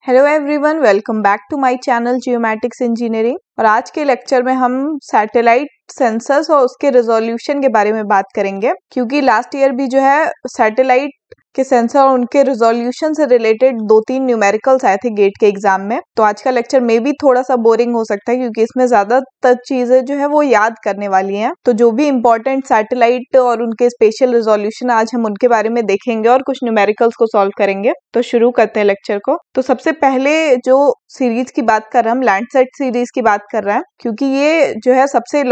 Hello everyone, welcome back to my channel geomatics engineering. और आज के लेक्चर में हम सैटेलाइट सेंसर्स और उसके रेजोल्यूशन के बारे में बात करेंगे, क्योंकि लास्ट ईयर भी जो है सैटेलाइट के सेंसर और उनके रेजोल्यूशन से रिलेटेड 2-3 न्यूमेरिकल्स आए थे गेट के एग्जाम में। तो आज का लेक्चर में भी थोड़ा सा बोरिंग हो सकता है, क्योंकि इसमें ज्यादातर चीजें जो है वो याद करने वाली हैं। तो जो भी इंपॉर्टेंट सैटेलाइट और उनके स्पेशल रेजोल्यूशन आज हम उनके बारे में देखेंगे और कुछ न्यूमेरिकल्स को सॉल्व करेंगे। तो शुरू करते हैं लेक्चर को। तो सबसे पहले जो सीरीज की बात कर रहे हैं हम लैंडसेट सीरीज की बात कर रहे हैं, क्योंकि ये जो है सबसे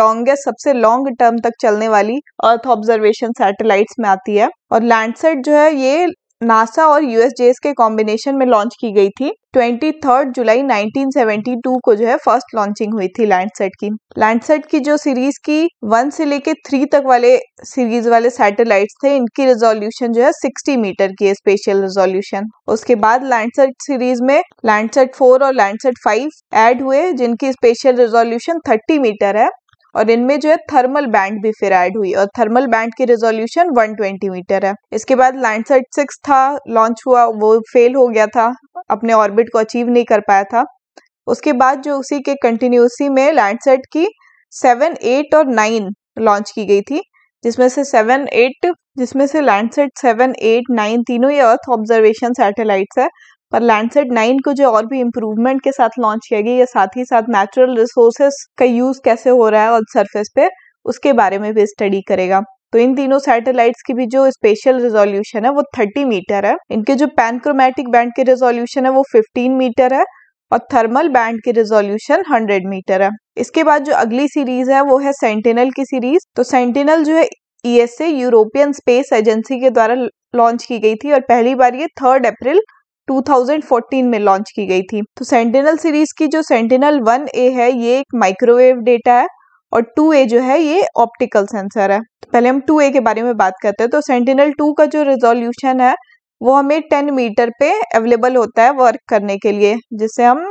लॉन्ग टर्म तक चलने वाली अर्थ ऑब्जर्वेशन सैटेलाइट्स में आती है। और लैंडसेट जो है ये नासा और यूएसजीएस के कॉम्बिनेशन में लॉन्च की गई थी। 23 जुलाई 1972 को जो है फर्स्ट लॉन्चिंग हुई थी लैंडसेट की। लैंडसेट की जो सीरीज की 1 से लेके 3 तक वाले सीरीज वाले सैटेलाइट्स थे, इनकी रेजोल्यूशन जो है 60 मीटर की है, स्पेशल रेजोल्यूशन। उसके बाद लैंडसेट सीरीज में लैंडसेट 4 और लैंडसेट 5 ऐड हुए, जिनकी स्पेशल रेजोल्यूशन 30 मीटर है। और इनमें जो है थर्मल बैंड भी फिर ऐड हुई, और थर्मल बैंड की रेजोल्यूशन 120 मीटर है। इसके बाद लैंडसेट 6 था, लॉन्च हुआ, वो फेल हो गया था, अपने ऑर्बिट को अचीव नहीं कर पाया था। उसके बाद जो उसी के कंटिन्यूसी में लैंडसेट की 7, 8 और 9 लॉन्च की गई थी, जिसमें से लैंडसेट 7, 8, 9 तीनों ये अर्थ ऑब्जर्वेशन सैटेलाइट्स है। पर लैंडसेट 9 को जो और भी इम्प्रूवमेंट के साथ लॉन्च किया गया, या साथ ही साथ नेचुरल रिसोर्सेस का यूज कैसे हो रहा है अर्थ सरफेस पे, उसके बारे में भी स्टडी करेगा। तो इन तीनों सैटेलाइट्स की भी जो स्पेशल रेजोल्यूशन है वो 30 मीटर है। इनके जो पैनक्रोमैटिक बैंड की रेजोल्यूशन है वो 15 मीटर है, और थर्मल बैंड की रेजोल्यूशन 100 मीटर है। इसके बाद जो अगली सीरीज है वो है सेंटिनल की सीरीज। तो सेंटिनल जो है ईएसए यूरोपियन स्पेस एजेंसी के द्वारा लॉन्च की गई थी, और पहली बार ये 3 अप्रैल 2014 में लॉन्च की गई थी। तो सेंटिनल सीरीज की जो सेंटिनल 1A है ये एक माइक्रोवेव डेटा है, और 2A जो है ये ऑप्टिकल सेंसर है। तो पहले हम 2A के बारे में बात करते हैं। तो सेंटिनल 2 का जो रेजोल्यूशन है वो हमें 10 मीटर पे अवेलेबल होता है वर्क करने के लिए, जिससे हम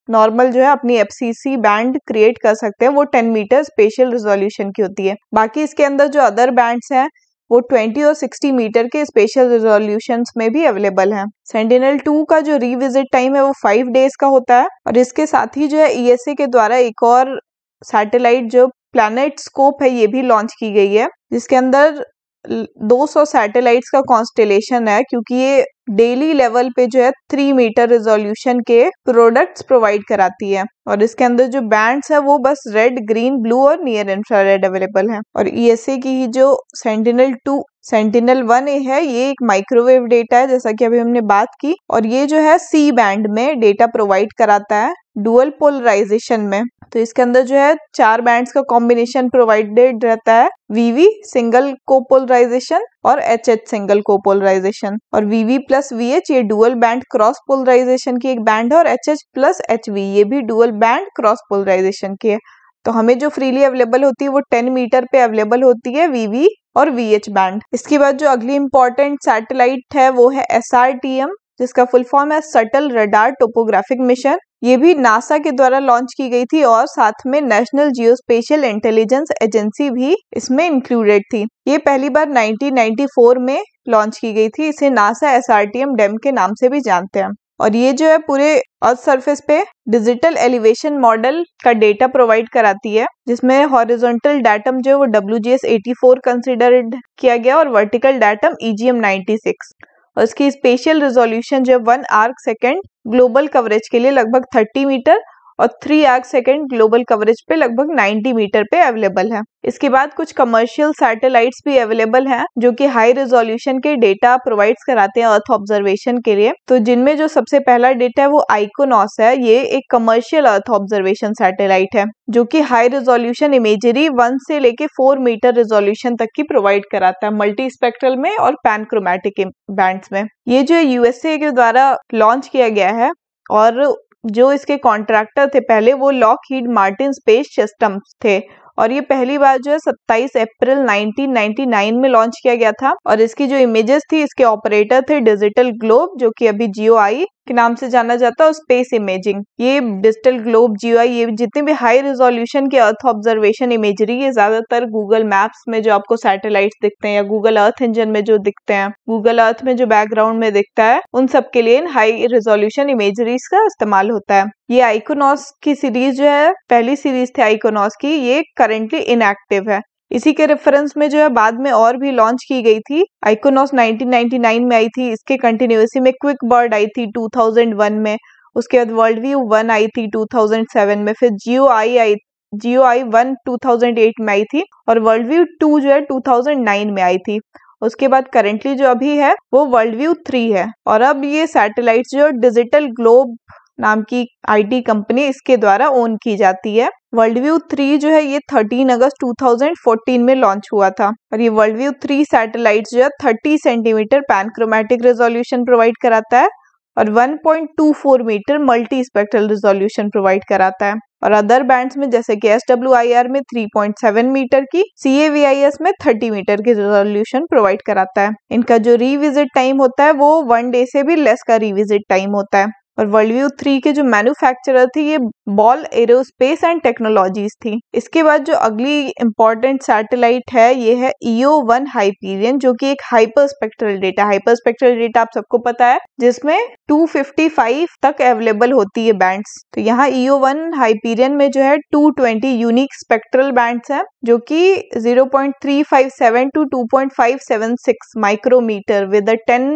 नॉर्मल जो है अपनी एफसीसी बैंड क्रिएट कर सकते हैं। वो 10 मीटर स्पेशल रेजोल्यूशन की होती है। बाकी इसके अंदर जो अदर बैंड्स हैं वो 20 और 60 मीटर के स्पेशल रेजोल्यूशंस में भी अवेलेबल हैं। सेंटिनल 2 का जो रीविजिट टाइम है वो 5 डेज का होता है। और इसके साथ ही जो है ईएसए के द्वारा एक और सैटेलाइट जो प्लैनेट स्कोप है ये भी लॉन्च की गई है, जिसके अंदर 200 सैटेलाइट्स का कॉन्स्टेलेशन है, क्योंकि ये डेली लेवल पे जो है 3 मीटर रेजोल्यूशन के प्रोडक्ट्स प्रोवाइड कराती है। और इसके अंदर जो बैंड्स है वो बस रेड, ग्रीन, ब्लू और नियर इंफ्रारेड अवेलेबल है। और ईएसए की ही जो सेंटिनल 1A है ये एक माइक्रोवेव डेटा है, जैसा कि अभी हमने बात की। और ये जो है सी बैंड में डेटा प्रोवाइड कराता है डुअल पोलराइजेशन में। तो इसके अंदर जो है 4 बैंड्स का कॉम्बिनेशन प्रोवाइडेड रहता है, वीवी सिंगल कोपोलराइजेशन और एचएच सिंगल कोपोलराइजेशन। और वीवी प्लस वीएच ये डुअल बैंड क्रॉस पोलराइजेशन की एक बैंड है, और एचएच प्लस एचवी ये भी डुअल बैंड क्रॉस पोलराइजेशन की है। तो हमें जो फ्रीली अवेलेबल होती है वो 10 मीटर पे अवेलेबल होती है, वीवी और वीएच बैंड। इसके बाद जो अगली इंपॉर्टेंट सैटेलाइट है वो है एसआरटीएम, जिसका फुल फॉर्म है सटल रडार टोपोग्राफिक मिशन। ये भी नासा के द्वारा लॉन्च की गई थी, और साथ में नेशनल जियोस्पेशियल इंटेलिजेंस एजेंसी भी इसमें इंक्लूडेड थी। ये पहली बार 1994 में लॉन्च की गई थी। इसे नासा एसआरटीएम डेम के नाम से भी जानते हैं। और ये जो है पूरे अर्थ सरफेस पे डिजिटल एलिवेशन मॉडल का डेटा प्रोवाइड कराती है, जिसमें हॉरिजॉन्टल डाटम जो है वो WGS84 कंसिडर्ड किया गया, और वर्टिकल डाटम EGM 96। और इसकी स्पेशल रेजोल्यूशन जो है 1 आर्क सेकेंड ग्लोबल कवरेज के लिए लगभग 30 मीटर, और 3 आर्क सेकेंड ग्लोबल कवरेज पे लगभग 90 मीटर पे अवेलेबल है। इसके बाद कुछ कमर्शियल सैटेलाइट्स भी अवेलेबल हैं, जो कि हाई रेजोल्यूशन के डेटा प्रोवाइड्स कराते हैं अर्थ ऑब्जर्वेशन के लिए। तो जिनमें जो सबसे पहला डेटा है वो आइकोनॉस है। ये एक कमर्शियल अर्थ ऑब्जर्वेशन सैटेलाइट है, जो कि हाई रेजोल्यूशन इमेजरी 1 से लेके 4 मीटर रेजोल्यूशन तक की प्रोवाइड कराता है, मल्टी स्पेक्ट्रल में और पैनक्रोमैटिक बैंड्स में। ये जो यूएसए के द्वारा लॉन्च किया गया है, और जो इसके कॉन्ट्रैक्टर थे पहले वो लॉकहीड मार्टिन स्पेस सिस्टम्स थे। और ये पहली बार जो है 27 अप्रैल 1999 में लॉन्च किया गया था। और इसकी जो इमेजेस थी, इसके ऑपरेटर थे डिजिटल ग्लोब, जो कि अभी जियो आई के नाम से जाना जाता है, और स्पेस इमेजिंग। ये डिजिटल ग्लोब, जीआई, ये जितने भी हाई रिजोल्यूशन के अर्थ ऑब्जर्वेशन इमेजरी, ये ज्यादातर गूगल मैप्स में जो आपको सैटेलाइट्स दिखते हैं या गूगल अर्थ इंजन में जो दिखते हैं, गूगल अर्थ में जो बैकग्राउंड में दिखता है, उन सब के लिए इन हाई रिजोल्यूशन इमेजरीज का इस्तेमाल होता है। ये आइकोनॉस की सीरीज जो है, पहली सीरीज थी आइकोनॉस की, ये करेंटली इनएक्टिव है। इसी के रेफरेंस में जो है बाद में और भी लॉन्च की गई थी। आइकोनॉस 1999 में आई थी, इसके कंटिन्यूसी में क्विक बर्ड आई थी 2001 में, उसके बाद वर्ल्ड व्यू 1 आई थी 2007 में, फिर जियो आई 1 2008 में आई थी, और वर्ल्ड व्यू 2 जो है 2009 में आई थी। उसके बाद करेंटली जो अभी है वो वर्ल्ड व्यू 3 है। और अब ये सैटेलाइट्स जो डिजिटल ग्लोब नाम की आईटी कंपनी, इसके द्वारा ओन की जाती है। वर्ल्ड व्यू 3 जो है ये 13 अगस्त 2014 में लॉन्च हुआ था, और ये वर्ल्ड व्यू 3 सैटेलाइट्स जो है 30 सेंटीमीटर पैनक्रोमैटिक रेजोल्यूशन प्रोवाइड कराता है, और 1.24 metre multi spectral resolution provide कराता है। और अदर बैंड्स में जैसे कि SWIR में 3.7 मीटर की, CAVIS में 30 मीटर की रेजोल्यूशन प्रोवाइड कराता है। इनका जो रिविजिट टाइम होता है वो 1 डे से भी लेस का रिविजिट टाइम होता है। और वर्ल्ड व्यू 3 के जो मैन्युफैक्चरर थी ये बॉल एरोस्पेस एंड टेक्नोलॉजीज थी। इसके बाद जो अगली इंपॉर्टेंट सैटेलाइट है ये है EO1 हाइपीरियन, जो कि एक हाइपरस्पेक्ट्रल डेटा आप सबको पता है, जिसमें 255 तक अवेलेबल होती है बैंड्स। तो यहाँ EO1 हाइपीरियन में जो है 220 यूनिक स्पेक्ट्रल बैंड्स हैं, जो कि 0.357 to 2.576 micrometre with 10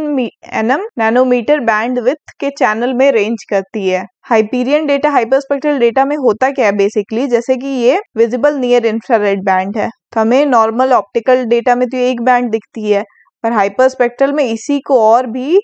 nm nanometre bandwidth के चैनल में रेंज करती है। हाइपीरियन डेटा हाइपरस्पेक्ट्रल डेटा में होता क्या है बेसिकली, जैसे कि ये विजिबल नियर इंफ्रारेड बैंड है, तो हमें नॉर्मल ऑप्टिकल डेटा में तो एक बैंड दिखती है, पर हाइपरस्पेक्ट्रल में इसी को और भी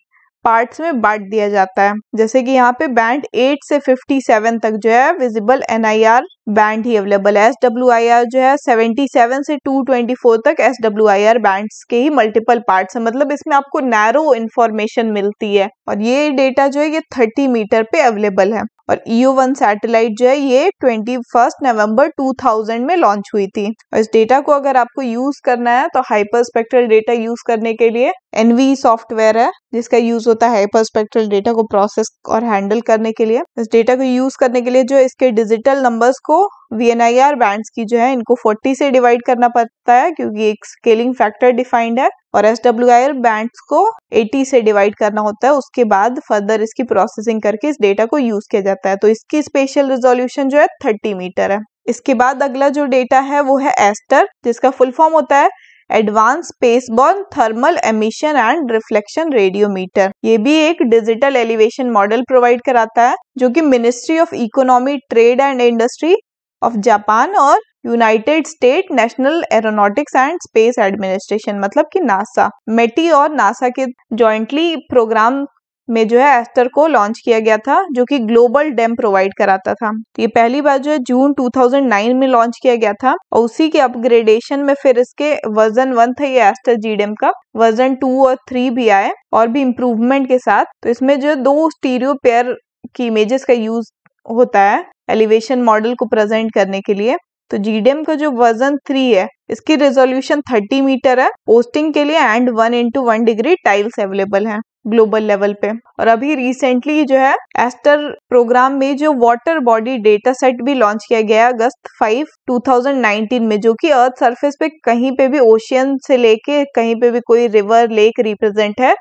पार्ट्स में बांट दिया जाता है। जैसे कि यहाँ पे बैंड 8 से 57 तक जो है विजिबल NIR बैंड ही अवेलेबल है। SWIR जो है 77 से 224 तक SWIR बैंड्स के ही मल्टीपल पार्ट्स है, मतलब इसमें आपको नैरो इंफॉर्मेशन मिलती है। और ये डेटा जो है ये 30 मीटर पे अवेलेबल है। और EO1 सैटेलाइट जो है ये 21 नवंबर 2000 में लॉन्च हुई थी। और इस डेटा को अगर आपको यूज करना है तो हाइपरस्पेक्ट्रल डेटा यूज करने के लिए NVE सॉफ्टवेयर है, जिसका यूज होता है हाइपरस्पेक्ट्रल डेटा को प्रोसेस और हैंडल करने के लिए। इस डेटा को यूज करने के लिए जो इसके डिजिटल नंबर्स को VNIR बैंड्स की जो है इनको 40 से डिवाइड करना पड़ता है, क्योंकि एक स्केलिंग फैक्टर डिफाइंड है, और SWIR बैंड्स को 80 से डिवाइड करना होता है। उसके बाद फर्दर इसकी प्रोसेसिंग करके इस डेटा को यूज किया जाता है। तो इसकी स्पेशल रिजोल्यूशन जो है 30 मीटर है। इसके बाद अगला जो डेटा है वो है एस्टर, जिसका फुल फॉर्म होता है advance spaceborne thermal emission and reflection radiometer. ये भी एक डिजिटल एलिवेशन मॉडल प्रोवाइड कराता है, जो कि Ministry of Economy, Trade and Industry of Japan और United State National Aeronautics and Space Administration, मतलब कि नासा, मेटी और नासा के जॉइंटली प्रोग्राम में जो है एस्टर को लॉन्च किया गया था, जो कि ग्लोबल डेम प्रोवाइड कराता था। तो ये पहली बार जो है जून 2009 में लॉन्च किया गया था, और उसी के अपग्रेडेशन में फिर इसके वर्जन 1 था ये एस्टर GDEM का, वर्जन 2 और 3 भी आए और भी इम्प्रूवमेंट के साथ। तो इसमें जो 2 स्टीरियो पेयर की इमेजेस का यूज होता है एलिवेशन मॉडल को प्रेजेंट करने के लिए। तो GDEM का जो वर्जन 3 है इसकी रेजोल्यूशन 30 मीटर है, पोस्टिंग के लिए एंड 1:1 डिग्री टाइल्स अवेलेबल हैं ग्लोबल लेवल पे। और अभी रिसेंटली जो है एस्टर प्रोग्राम में जो वाटर बॉडी डेटा सेट भी लॉन्च किया गया अगस्त 5, 2019 में, जो कि अर्थ सरफेस पे कहीं पे भी ओशियन से लेके कहीं पे भी कोई रिवर, लेक रिप्रेजेंट है,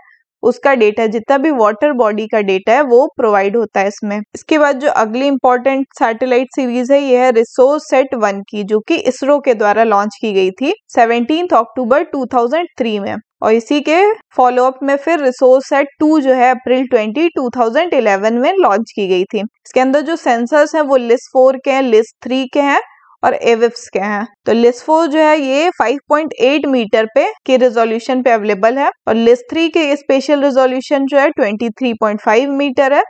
उसका डेटा, जितना भी वाटर बॉडी का डेटा है वो प्रोवाइड होता है इसमें। इसके बाद जो अगली इंपॉर्टेंट सैटेलाइट सीरीज है ये है रिसोर्सेट 1 की, जो कि इसरो के द्वारा लॉन्च की गई थी 17 अक्टूबर 2003 में। और इसी के फॉलोअप में फिर रिसोर्सेट 2 जो है अप्रैल 20, 2011 में लॉन्च की गई थी। इसके अंदर जो सेंसर्स हैं वो LIS-4 के हैं, LIS-3 के हैं और एविप्स के हैं। तो LIS-4 जो है ये 5.8 मीटर पे के रेजोल्यूशन पे अवेलेबल है, और LIS-3 के स्पेशल रेजोल्यूशन जो है 23.5 मीटर है,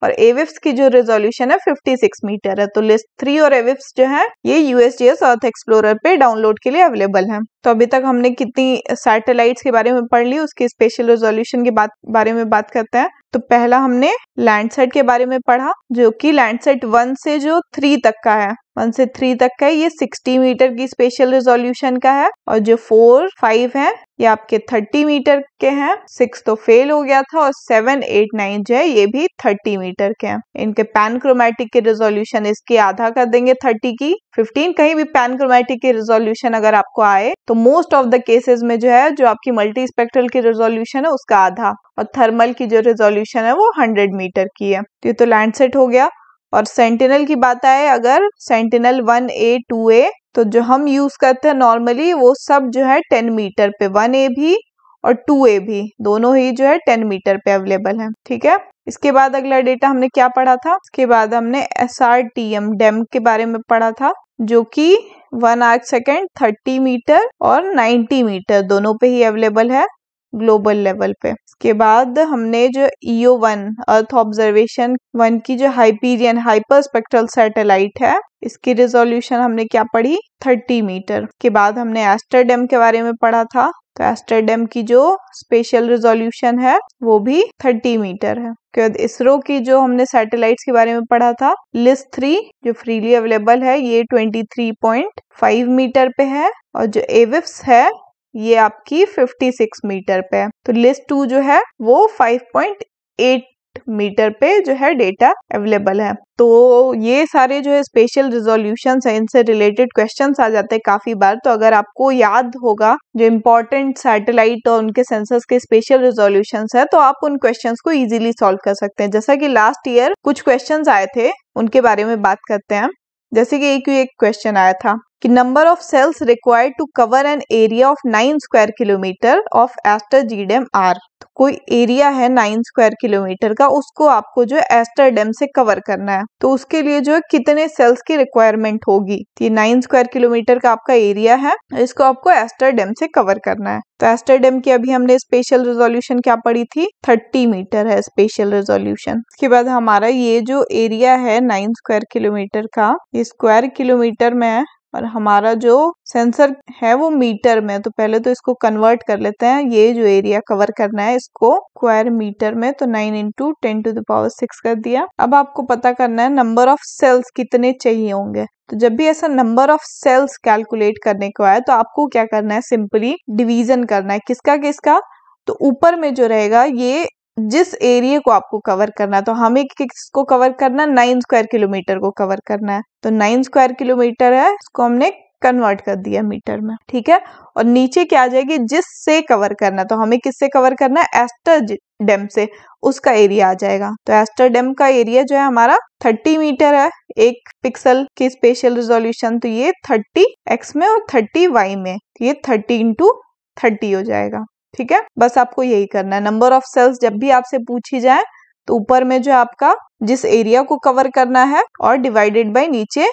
और एविप्स की जो रेजोल्यूशन है 56 मीटर है। तो LIS-3 और एविप्स जो है ये USGS अर्थ एक्सप्लोरर पे डाउनलोड के लिए अवेलेबल है। तो अभी तक हमने कितनी सैटेलाइट्स के बारे में पढ़ ली, उसके स्पेशल रेजोल्यूशन के बारे में बात करते हैं। तो पहला हमने लैंडसेट के बारे में पढ़ा, जो कि लैंडसेट 1 से जो 3 तक का है, 1 से 3 तक का है, ये 60 मीटर की स्पेशल रेजोल्यूशन का है, और जो 4, 5 है ये आपके 30 मीटर के हैं। 6 तो फेल हो गया था और 7, 8, 9 जो है ये भी 30 मीटर के हैं। इनके पैनक्रोमैटिक के रिजोल्यूशन इसके आधा कर देंगे 30 की 15। कहीं भी पैनक्रोमैटिक की रिजोल्यूशन अगर आपको आए तो मोस्ट ऑफ द केसेस में जो है जो आपकी मल्टी स्पेक्ट्रल की रिजोल्यूशन है उसका आधा, और थर्मल की जो रिजोल्यूशन है वो 100 मीटर की है। तो ये तो लैंडसेट हो गया। और सेंटिनल की बात आए, अगर सेंटिनल 1A 2A तो जो हम यूज करते हैं नॉर्मली वो सब जो है 10 मीटर पे, 1A भी और 2A भी दोनों ही जो है 10 मीटर पे अवेलेबल है। ठीक है, इसके बाद अगला डेटा हमने क्या पढ़ा था, इसके बाद हमने SRTM डेम के बारे में पढ़ा था, जो कि 1 आर्क सेकेंड 30 मीटर और 90 मीटर दोनों पे ही अवेलेबल है ग्लोबल लेवल पे। इसके बाद हमने जो EO1 अर्थ ऑब्जर्वेशन 1 की जो हाइपीरियन हाइपर स्पेक्ट्रल सैटेलाइट है इसकी रिजोल्यूशन हमने क्या पढ़ी, 30 मीटर। के बाद हमने एस्टरडेम के बारे में पढ़ा था, तो एस्टरडेम की जो स्पेशल रिजोल्यूशन है वो भी 30 मीटर है। उसके बाद इसरो की जो हमने सैटेलाइट्स के बारे में पढ़ा था, LIS-3 जो फ्रीली अवेलेबल है ये 23.5 मीटर पे है, और जो एविप्स है ये आपकी 56 मीटर पे है। तो LIS-2 जो है वो 5.8 मीटर पे जो है डेटा अवेलेबल है। तो ये सारे जो है स्पेशल रिजोल्यूशंस है, इनसे रिलेटेड क्वेश्चंस आ जाते हैं काफी बार। तो अगर आपको याद होगा जो इम्पोर्टेंट सैटेलाइट और उनके सेंसर्स के स्पेशल रिजोल्यूशंस है तो आप उन क्वेश्चंस को इजीली सॉल्व कर सकते हैं। जैसा कि लास्ट ईयर कुछ क्वेश्चंस आए थे उनके बारे में बात करते हैं। जैसे कि एक क्वेश्चन आया था कि number of cells required to cover an area of 9 square kilometre of ASTER GDEM are. तो कोई एरिया है 9 स्क्वायर किलोमीटर का, उसको आपको जो है एस्टरडेम से कवर करना है। तो उसके लिए जो है कितने सेल्स की रिक्वायरमेंट होगी। तो ये 9 स्क्वायर किलोमीटर का आपका एरिया है, इसको आपको एस्टरडेम से कवर करना है। तो एस्टरडेम की अभी हमने स्पेशल रिजोल्यूशन क्या पढ़ी थी, 30 मीटर है स्पेशल रिजोल्यूशन। उसके बाद हमारा ये जो एरिया है 9 स्क्वायर किलोमीटर का, ये स्क्वायर किलोमीटर में है और हमारा जो सेंसर है वो मीटर में। तो पहले तो इसको कन्वर्ट कर लेते हैं, ये जो एरिया कवर करना है इसको स्क्वायर मीटर में, तो 9 × 10⁶ कर दिया। अब आपको पता करना है नंबर ऑफ सेल्स कितने चाहिए होंगे। तो जब भी ऐसा नंबर ऑफ सेल्स कैलकुलेट करने को आए तो आपको क्या करना है, सिंपली डिवीजन करना है। किसका किसका, तो ऊपर में जो रहेगा ये जिस एरिया को आपको कवर करना है, तो हमें किसको कवर करना है, 9 स्क्वायर किलोमीटर को कवर करना है। तो 9 स्क्वायर किलोमीटर है, इसको हमने कन्वर्ट कर दिया मीटर में। ठीक है, और नीचे क्या आ जाएगी, जिससे कवर करना है, तो हमें किससे कवर करना है, एस्टरडेम से, उसका एरिया आ जाएगा। तो एस्टरडेम का एरिया जो है हमारा 30 मीटर है 1 पिक्सल की स्पेशल रिजोल्यूशन, तो ये 30x में और 30y में, तो ये 30 × 30 हो जाएगा। ठीक है, बस आपको यही करना है। नंबर ऑफ सेल्स जब भी आपसे पूछी जाए तो ऊपर में जो आपका जिस एरिया को कवर करना है और डिवाइडेड बाय नीचे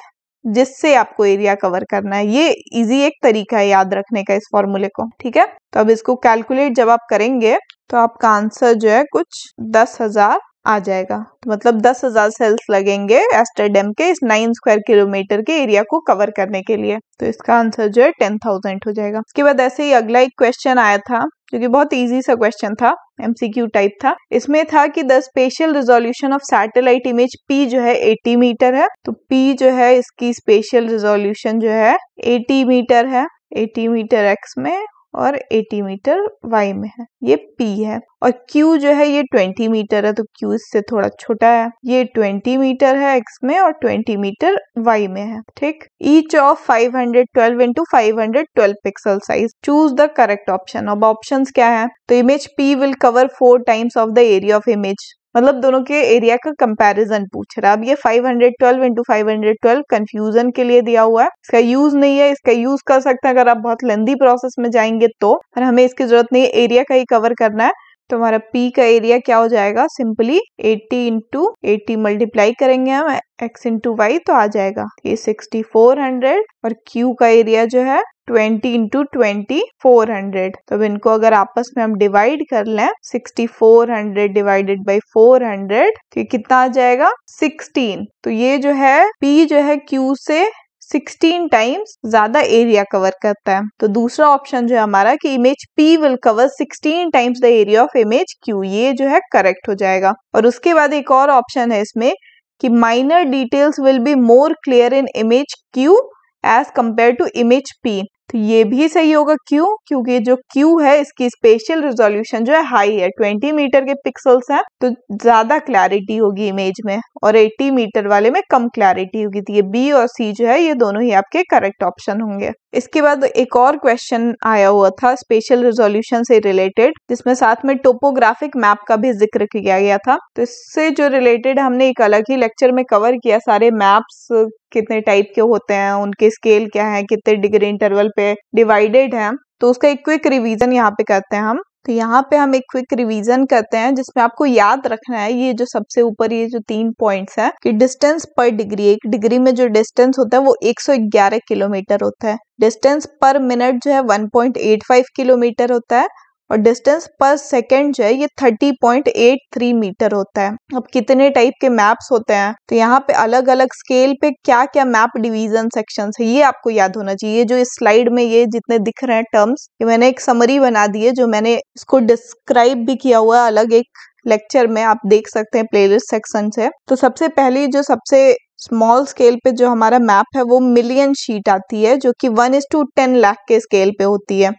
जिससे आपको एरिया कवर करना है। ये इजी एक तरीका है याद रखने का इस फॉर्मूले को। ठीक है, तो अब इसको कैलकुलेट जब आप करेंगे तो आपका आंसर जो है कुछ 10,000 आ जाएगा। तो मतलब 10,000 सेल्स लगेंगे एस्टरडेम के इस 9 स्क्वायर किलोमीटर के एरिया को कवर करने के लिए। तो इसका आंसर जो है 10,000 हो जाएगा। उसके बाद ऐसे ही अगला एक क्वेश्चन आया था जो कि बहुत इजी सा क्वेश्चन था, MCQ टाइप था। इसमें था कि the special resolution of satellite image P जो है 80 मीटर है। तो P जो है इसकी स्पेशल रिजोल्यूशन जो है 80 मीटर है, 80 मीटर x में और 80 मीटर y में है, ये P है। और Q जो है ये 20 मीटर है, तो Q इससे थोड़ा छोटा है, ये 20 मीटर है x में और 20 मीटर y में है। ठीक, each of 512 × 512 pixel size, choose the correct option. अब ऑप्शंस क्या है, तो image P will cover 4 times of the area of image, मतलब दोनों के एरिया का कंपैरिजन पूछ रहा है। अब ये 512 × 512 कंफ्यूजन के लिए दिया हुआ है, इसका यूज नहीं है, इसका यूज कर सकते हैं अगर आप बहुत लेंदी प्रोसेस में जाएंगे तो, और हमें इसकी जरूरत नहीं है, एरिया का ही कवर करना है। तो हमारा P का एरिया क्या हो जाएगा, सिंपली 80 × 80 मल्टीप्लाई करेंगे हम x × y तो आ जाएगा ये 6400, और Q का एरिया जो है 20 × 20 400। तो अब इनको अगर आपस में हम डिवाइड कर लें, 6400 डिवाइडेड बाई 400 तो ये कितना आ जाएगा, 16। तो ये जो है P जो है Q से 16 टाइम्स ज्यादा एरिया कवर करता है। तो दूसरा ऑप्शन जो है हमारा कि image P will cover 16 times the area of image Q, ये जो है करेक्ट हो जाएगा। और उसके बाद एक और ऑप्शन है इसमें कि minor details will be more clear in image Q as compare to image P। तो ये भी सही होगा। क्यों? क्योंकि जो Q है इसकी स्पेशियल रिजोल्यूशन जो है हाई है, 20 मीटर के पिक्सल्स हैं, तो ज्यादा क्लैरिटी होगी इमेज में, और 80 मीटर वाले में कम क्लैरिटी होगी। तो ये B और C जो है ये दोनों ही आपके करेक्ट ऑप्शन होंगे। इसके बाद एक और क्वेश्चन आया हुआ था स्पेशल रिजोल्यूशन से रिलेटेड, जिसमें साथ में टोपोग्राफिक मैप का भी जिक्र किया गया था। तो इससे जो रिलेटेड हमने एक अलग ही लेक्चर में कवर किया, सारे मैप्स कितने टाइप के होते हैं, उनके स्केल क्या है, कितने डिग्री इंटरवल पे डिवाइडेड है। तो उसका एक क्विक रिवीजन यहाँ पे करते हैं हम। तो यहाँ पे हम एक क्विक रिवीजन करते हैं जिसमें आपको याद रखना है ये जो सबसे ऊपर ये जो 3 पॉइंट्स हैं कि डिस्टेंस पर डिग्री, एक डिग्री में जो डिस्टेंस होता है वो 111 किलोमीटर होता है। डिस्टेंस पर मिनट जो है 1.85 किलोमीटर होता है, और डिस्टेंस पर सेकेंड जो है ये 30.83 मीटर होता है। अब कितने टाइप के मैप्स होते हैं, तो यहाँ पे अलग अलग स्केल पे क्या क्या मैप डिवीजन सेक्शंस है ये आपको याद होना चाहिए। जो इस स्लाइड में ये जितने दिख रहे हैं टर्म्स, ये मैंने एक समरी बना दी है, जो मैंने इसको डिस्क्राइब भी किया हुआ है अलग एक लेक्चर में, आप देख सकते हैं प्लेलिस्ट सेक्शन से। तो सबसे पहली जो सबसे स्मॉल स्केल पे जो हमारा मैप है वो मिलियन शीट आती है, जो कि 1:10 लाख के स्केल पे होती है।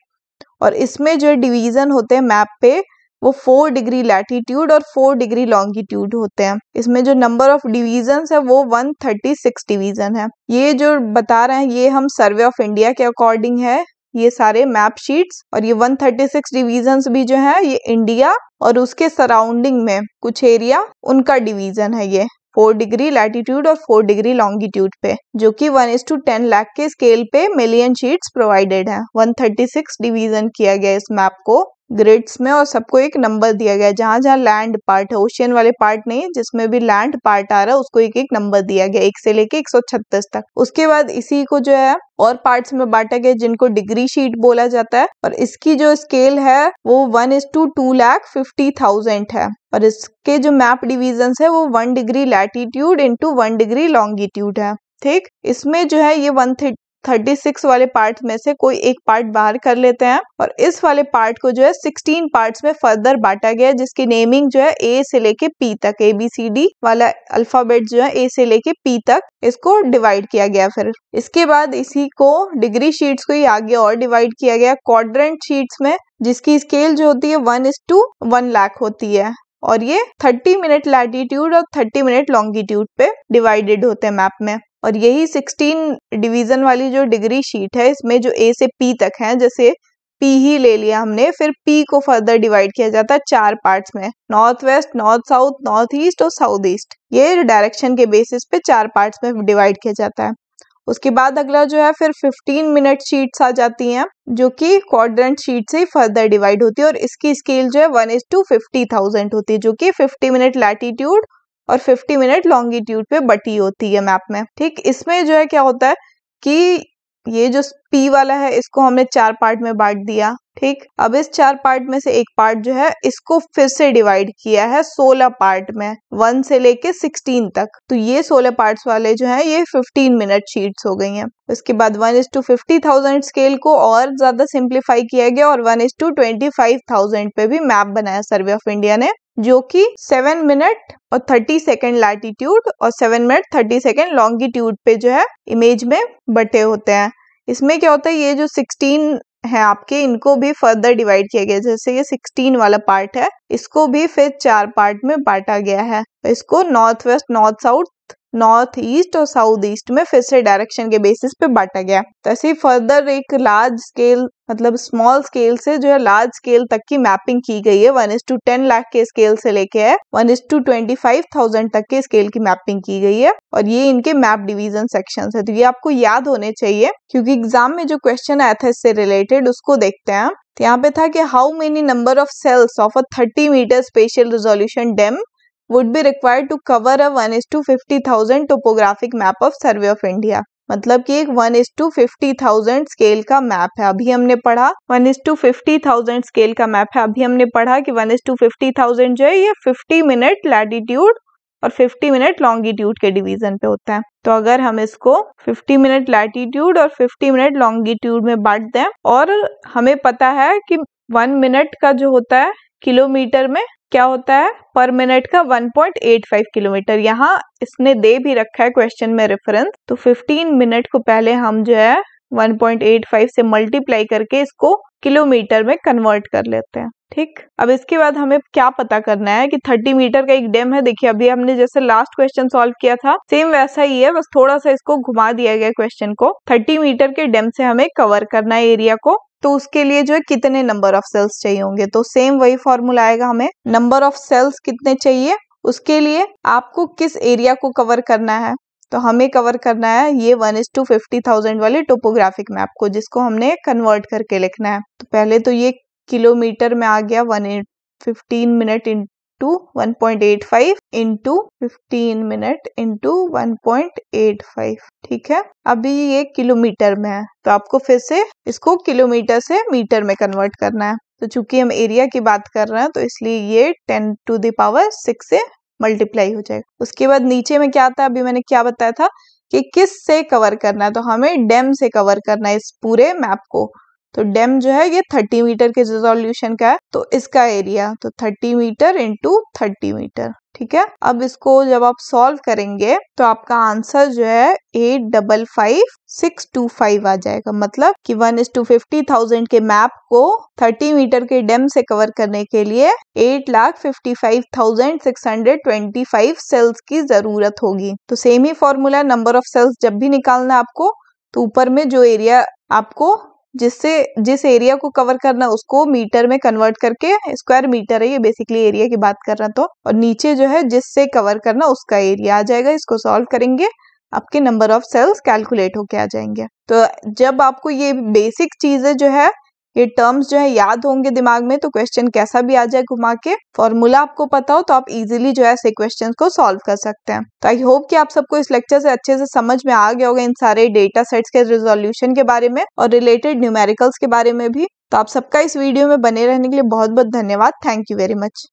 और इसमें जो डिवीजन होते हैं मैप पे वो 4 डिग्री लैटिट्यूड और 4 डिग्री लॉन्गिट्यूड होते हैं। इसमें जो नंबर ऑफ डिवीजन है वो 136 डिवीजन है। ये जो बता रहे हैं ये हम सर्वे ऑफ इंडिया के अकॉर्डिंग है ये सारे मैप शीट्स, और ये 136 डिवीजन्स भी जो है ये इंडिया और उसके सराउंडिंग में कुछ एरिया उनका डिवीजन है। ये 4 डिग्री लैटिट्यूड और 4 डिग्री लॉन्गिट्यूड पे, जो कि 1:10 लाख के स्केल पे मिलियन शीट्स प्रोवाइडेड है। 136 डिवीजन किया गया इस मैप को ग्रिड्स में, और सबको एक नंबर दिया गया है। जहां जहां लैंड पार्ट है, ओशियन वाले पार्ट नहीं, जिसमें भी लैंड पार्ट आ रहा है उसको एक एक नंबर दिया गया 1 से लेके 136 तक। उसके बाद इसी को जो है और पार्ट्स में बांटा गया जिनको डिग्री शीट बोला जाता है, और इसकी जो स्केल है वो 1:2,50,000 है। और इसके जो मैप डिवीजन है वो 1 degree latitude into 1 degree longitude है। ठीक, इसमें जो है ये 136 वाले पार्ट में से कोई एक पार्ट बाहर कर लेते हैं, और इस वाले पार्ट को जो है 16 पार्ट्स में फर्दर बांटा गया है, जिसकी नेमिंग जो है ए से लेके पी तक, ABCD वाला अल्फाबेट जो है ए से लेके पी तक इसको डिवाइड किया गया। फिर इसके बाद इसी को डिग्री शीट्स को ही आगे और डिवाइड किया गया क्वाड्रेंट शीट्स में, जिसकी स्केल जो होती है 1:1 लाख होती है, और ये 30 मिनट लैटिट्यूड और 30 मिनट लॉन्गिट्यूड पे डिवाइडेड होते हैं मैप में। और यही 16 डिवीजन वाली जो डिग्री शीट है इसमें जो ए से पी तक है, जैसे पी ही ले लिया हमने, फिर पी को फर्दर डिवाइड किया जाता है 4 पार्ट्स में, north west, north south, north east और साउथ ईस्ट। ये डायरेक्शन के बेसिस पे 4 पार्ट्स में डिवाइड किया जाता है। उसके बाद अगला जो है फिर 15 मिनट शीट्स आ जाती हैं, जो कि क्वाड्रेंट शीट से फर्दर डिवाइड होती है, और इसकी स्केल जो है 1:50,000 होती है, जो कि 50 मिनट लैटिट्यूड और 50 मिनट लॉन्गिट्यूड पे बटी होती है मैप में। ठीक, इसमें जो है क्या होता है कि ये जो पी वाला है इसको हमने 4 पार्ट में बांट दिया। ठीक, अब इस 4 पार्ट में से एक पार्ट जो है इसको फिर से डिवाइड किया है 16 पार्ट में, 1 से लेके 16 तक। तो ये 16 पार्ट्स वाले जो है ये 15 मिनट शीट्स हो गई हैं। उसके बाद 1:50,000 स्केल को और ज्यादा सिंप्लीफाई किया गया, और 1:25,000 पे भी मैप बनाया सर्वे ऑफ इंडिया ने, जो कि 7 मिनट और 30 सेकेंड लैटिट्यूड और 7 मिनट 30 सेकेंड लॉन्गिट्यूड पे जो है इमेज में बटे होते हैं। इसमें क्या होता है, ये जो 16 है आपके, इनको भी फर्दर डिवाइड किया गया। जैसे ये 16 वाला पार्ट है, इसको भी फिर 4 पार्ट में बांटा गया है। इसको north west, north south, north east और साउथ ईस्ट में फिर से डायरेक्शन के बेसिस पे बांटा गया। तो ऐसे ही फर्दर एक लार्ज स्केल, मतलब स्मॉल स्केल से जो है लार्ज स्केल तक की मैपिंग की गई है। 1:10 लाख के स्केल से लेके है 1:25,000 तक के स्केल की मैपिंग की गई है, और ये इनके मैप डिवीजन सेक्शंस है। तो ये आपको याद होने चाहिए, क्योंकि एग्जाम में जो क्वेश्चन आया था इससे रिलेटेड उसको देखते हैं। तो यहाँ पे था कि how many number of cells of a 30 metre spatial resolution DEM would be required to cover a 1:50,000 topographic map of survey of India. मतलब कि एक 1:50,000 स्केल का मैप है। अभी हमने पढ़ा 1:50,000 स्केल का मैप है। अभी हमने पढ़ा कि 1:50,000 जो है ये 50 मिनट लैटिट्यूड और 50 मिनट लॉन्गिट्यूड के डिवीजन पे होता है। तो अगर हम इसको 50 मिनट लैटिट्यूड और 50 मिनट लॉन्गिट्यूड में बांट दें, और हमें पता है कि 1 मिनट का जो होता है किलोमीटर में क्या होता है, पर मिनट का 1.85 किलोमीटर। यहाँ इसने दे भी रखा है क्वेश्चन में रेफरेंस। तो 15 मिनट को पहले हम जो है 1.85 से मल्टीप्लाई करके इसको किलोमीटर में कन्वर्ट कर लेते हैं। ठीक, अब इसके बाद हमें क्या पता करना है कि 30 मीटर का एक डैम है। देखिए अभी हमने जैसे लास्ट क्वेश्चन सॉल्व किया था सेम वैसा ही है, बस थोड़ा सा इसको घुमा दिया गया क्वेश्चन को। 30 मीटर के डैम से हमें कवर करना है एरिया को, तो उसके लिए जो है कितने नंबर ऑफ सेल्स चाहिए होंगे, तो सेम वही फॉर्मूला आएगा। हमें नंबर ऑफ सेल्स कितने चाहिए, उसके लिए आपको किस एरिया को कवर करना है, तो हमें कवर करना है ये 1:50,000 वाले टोपोग्राफिक मैप को, जिसको हमने कन्वर्ट करके लिखना है। तो पहले तो ये किलोमीटर में आ गया 15 minute into 1.85 into 15 minute into 1.85। ठीक है, अभी ये किलोमीटर में है तो आपको फिर से इसको किलोमीटर से मीटर में कन्वर्ट करना है। तो चूंकि हम एरिया की बात कर रहे हैं तो इसलिए ये 10⁶ से मल्टीप्लाई हो जाएगा। उसके बाद नीचे में क्या आता है, अभी मैंने क्या बताया था कि किस से कवर करना है, तो हमें डैम से कवर करना है इस पूरे मैप को। तो डैम जो है ये 30 मीटर के रिजोल्यूशन का है, तो इसका एरिया तो 30 मीटर इंटू 30 मीटर। ठीक है, अब इसको जब आप सॉल्व करेंगे तो आपका आंसर जो है 855,625 आ जाएगा। मतलब कि 1:50,000 के मैप को 30 मीटर के डैम से कवर करने के लिए 8,55,625 सेल्स की जरूरत होगी। तो सेम ही फॉर्मूला, नंबर ऑफ सेल्स जब भी निकालना आपको तो ऊपर में जो एरिया आपको जिस एरिया को कवर करना उसको मीटर में कन्वर्ट करके, स्क्वायर मीटर है ये बेसिकली एरिया की बात कर रहा तो, और नीचे जो है जिससे कवर करना उसका एरिया आ जाएगा। इसको सॉल्व करेंगे आपके नंबर ऑफ सेल्स कैलकुलेट होके आ जाएंगे। तो जब आपको ये बेसिक चीजें जो है, ये टर्म्स जो है याद होंगे दिमाग में, तो क्वेश्चन कैसा भी आ जाए घुमा के, फॉर्मूला आपको पता हो तो आप इजीली जो है ऐसे क्वेश्चन को सॉल्व कर सकते हैं। तो आई होप कि आप सबको इस लेक्चर से अच्छे से समझ में आ गया होगा इन सारे डेटा सेट्स के रिजोल्यूशन के बारे में और रिलेटेड न्यूमेरिकल्स के बारे में भी। तो आप सबका इस वीडियो में बने रहने के लिए बहुत बहुत धन्यवाद। Thank you very much.